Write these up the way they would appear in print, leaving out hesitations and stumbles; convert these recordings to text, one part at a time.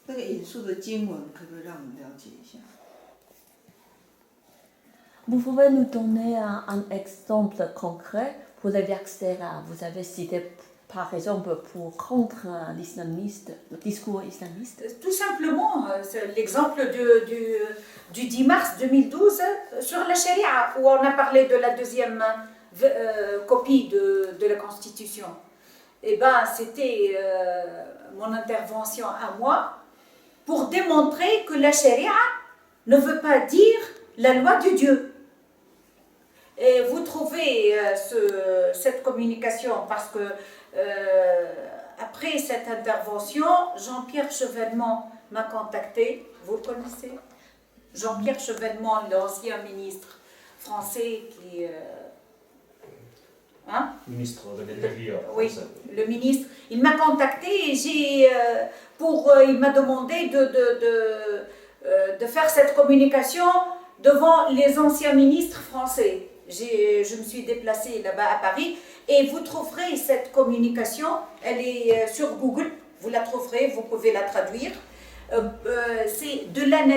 那个引述的经文可不可以让我们了解一下？ Vous pouvez nous donner un exemple concret pour les versets là. Vous avez cité par exemple pour contre l'islamiste, le discours islamiste. Tout simplement, c'est l'exemple du 10 mars 2012 sur la charia, où on a parlé de la deuxième copie de la Constitution. Eh bien, c'était mon intervention à moi pour démontrer que la charia ne veut pas dire la loi de Dieu. Et vous trouvez cette communication parce que après cette intervention, Jean-Pierre Chevènement m'a contacté. Vous le connaissez? Jean-Pierre Chevènement, l'ancien ministre français qui... Ministre de l'Intérieur. Oui, le ministre. Il m'a contacté et il m'a demandé de faire cette communication devant les anciens ministres français. Je me suis déplacée là-bas à Paris et vous trouverez cette communication, elle est sur Google, vous la trouverez, vous pouvez la traduire. C'est de la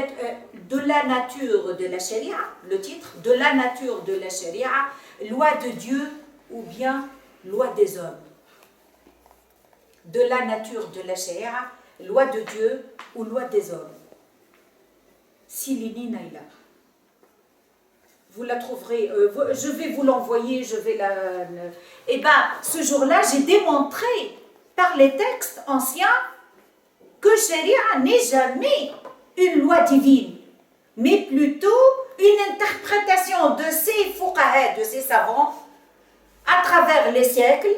nature de la charia, le titre, de la nature de la charia, loi de Dieu ou bien loi des hommes. De la nature de la charia, loi de Dieu ou loi des hommes. Silini Naila. Vous la trouverez, je vais vous l'envoyer, Eh bien, ce jour-là, j'ai démontré par les textes anciens que Sharia n'est jamais une loi divine, mais plutôt une interprétation de ces fuqaha, de ces savants, à travers les siècles,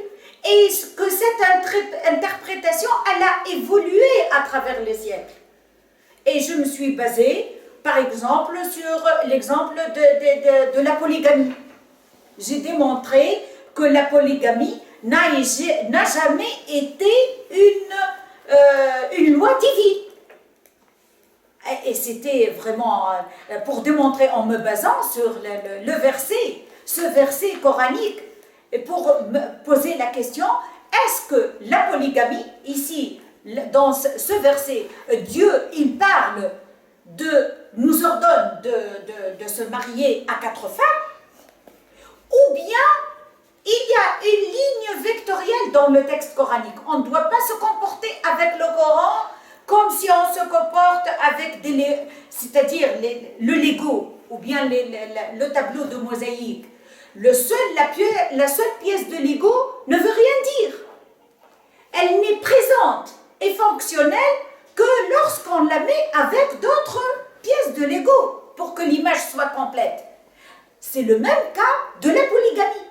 et que cette interprétation, elle a évolué à travers les siècles. Et je me suis basée, par exemple, sur l'exemple de la polygamie. J'ai démontré que la polygamie n'a jamais été une loi divine. Et c'était vraiment pour démontrer en me basant sur le verset, ce verset coranique, et pour me poser la question, est-ce que la polygamie, ici, dans ce verset, Dieu, il parle nous ordonne de se marier à 4 femmes, ou bien il y a une ligne vectorielle dans le texte coranique. On ne doit pas se comporter avec le Coran comme si on se comporte avec c'est-à-dire le Lego ou bien le tableau de mosaïque. La seule pièce de Lego ne veut rien dire. Elle n'est présente et fonctionnelle que lorsqu'on la met avec d'autres pièces de Lego pour que l'image soit complète. C'est le même cas de la polygamie.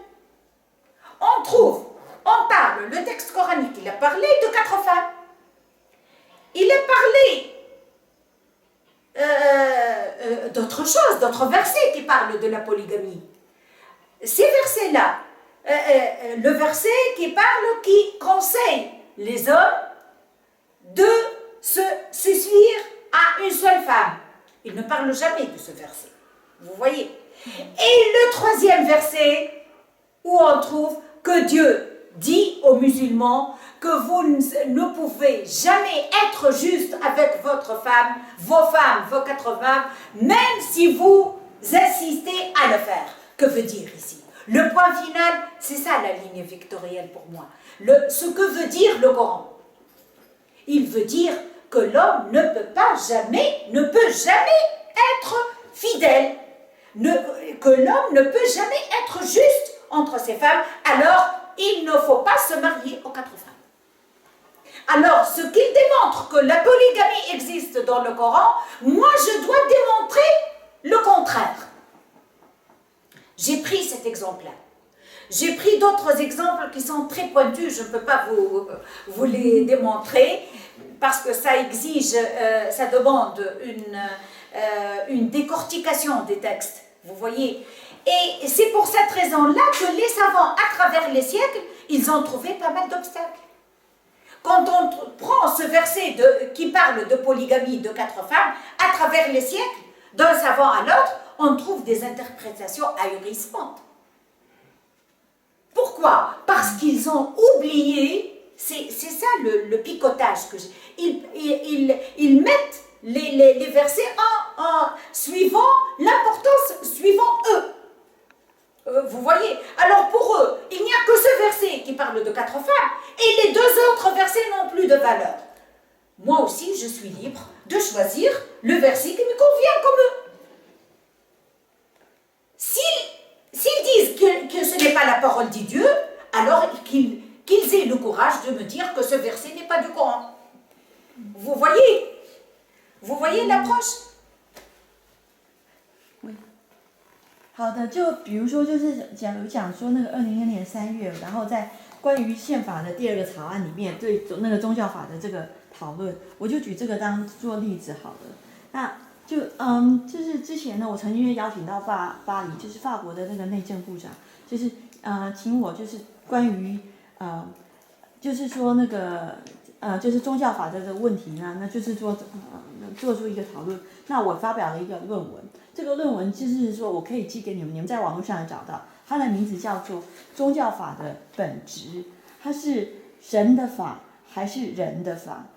On parle, le texte coranique, il a parlé de 4 femmes. Il a parlé d'autres choses, d'autres versets qui parlent de la polygamie. Ces versets-là, le verset qui conseille les hommes de se suffire à une seule femme. Il ne parle jamais de ce verset. Vous voyez? Et le 3e verset, où on trouve que Dieu dit aux musulmans que vous ne pouvez jamais être juste avec votre femme, vos 4 femmes, même si vous insistez à le faire. Que veut dire ici? Le point final, c'est ça la ligne vectorielle pour moi. Ce que veut dire le Coran. Il veut dire que l'homme ne peut jamais être fidèle, que l'homme ne peut jamais être juste entre ses femmes, alors il ne faut pas se marier aux 4 femmes. Alors, ce qu'il démontre que la polygamie existe dans le Coran, moi je dois démontrer le contraire. J'ai pris cet exemple-là. J'ai pris d'autres exemples qui sont très pointus, je ne peux pas vous les démontrer, parce que ça exige, ça demande une décortication des textes, vous voyez. Et c'est pour cette raison-là que les savants, à travers les siècles, ils ont trouvé pas mal d'obstacles. Quand on prend ce verset qui parle de polygamie de 4 femmes, à travers les siècles, d'un savant à l'autre, on trouve des interprétations ahurissantes. Pourquoi? Parce qu'ils ont oublié, c'est ça le picotage que j'ai. Ils les versets en suivant l'importance, suivant eux. Vous voyez? Alors pour eux, il n'y a que ce verset qui parle de 4 femmes et les 2 autres versets n'ont plus de valeur. Moi aussi, je suis libre de choisir le verset qui me convient comme eux. S'ils disent que ce n'est pas la parole de Dieu, alors qu'ils aient le courage de me dire que ce verset n'est pas du Coran. Vous voyez? Vous voyez l'approche? 好的，就比如说，就是讲说那个2010年3月，然后在关于宪法的第2个草案里面对那个宗教法的这个讨论，我就举这个当做例子好了。那就是之前呢，我曾经邀请到巴黎，就是法国的那个内政部长，就是请我就是关于就是说那个就是宗教法的这个问题呢，那就是说做出一个讨论。那我发表了一个论文。这个论文就是说我可以寄给你们，你们在网络上也找到，它的名字叫做《宗教法的本质》，它是神的法还是人的法？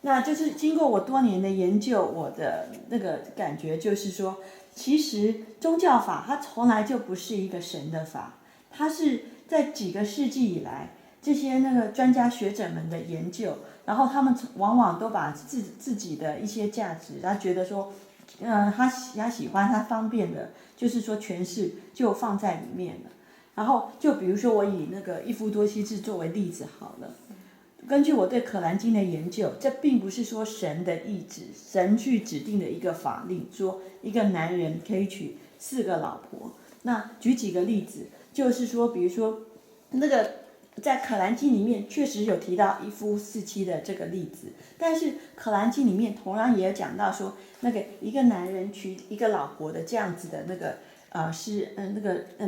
那就是经过我多年的研究，我的那个感觉就是说，其实宗教法它从来就不是一个神的法，它是在几个世纪以来，这些那个专家学者们的研究，然后他们往往都把自己的一些价值，他觉得说。他喜欢他方便的，就是说诠释就放在里面了。然后就比如说我以那个一夫多妻制作为例子好了。根据我对可兰经的研究，这并不是说神的意志，神去指定的一个法令，说一个男人可以娶4个老婆。那举几个例子，就是说，比如说那个。在可兰经里面确实有提到一夫4妻的这个例子，但是可兰经里面同样也有讲到说，那个一个男人娶1个老婆的这样子的那个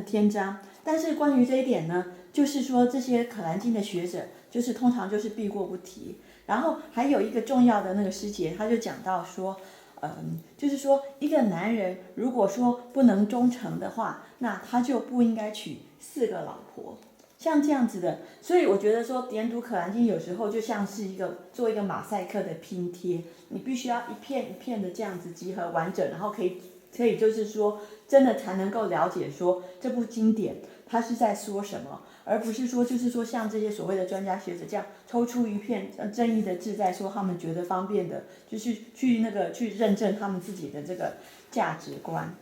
篇章。但是关于这一点呢，就是说这些可兰经的学者就是通常就是避过不提。然后还有一个重要的那个师节，他就讲到说，就是说一个男人如果说不能忠诚的话，那他就不应该娶4个老婆。像这样子的，所以我觉得说研读可兰经有时候就像是做一个马赛克的拼贴，你必须要一片一片的这样子集合完整，然后可以就是说真的才能够了解说这部经典它是在说什么，而不是说就是说像这些所谓的专家学者这样抽出一片正义的字在说他们觉得方便的，就是去认证他们自己的这个价值观。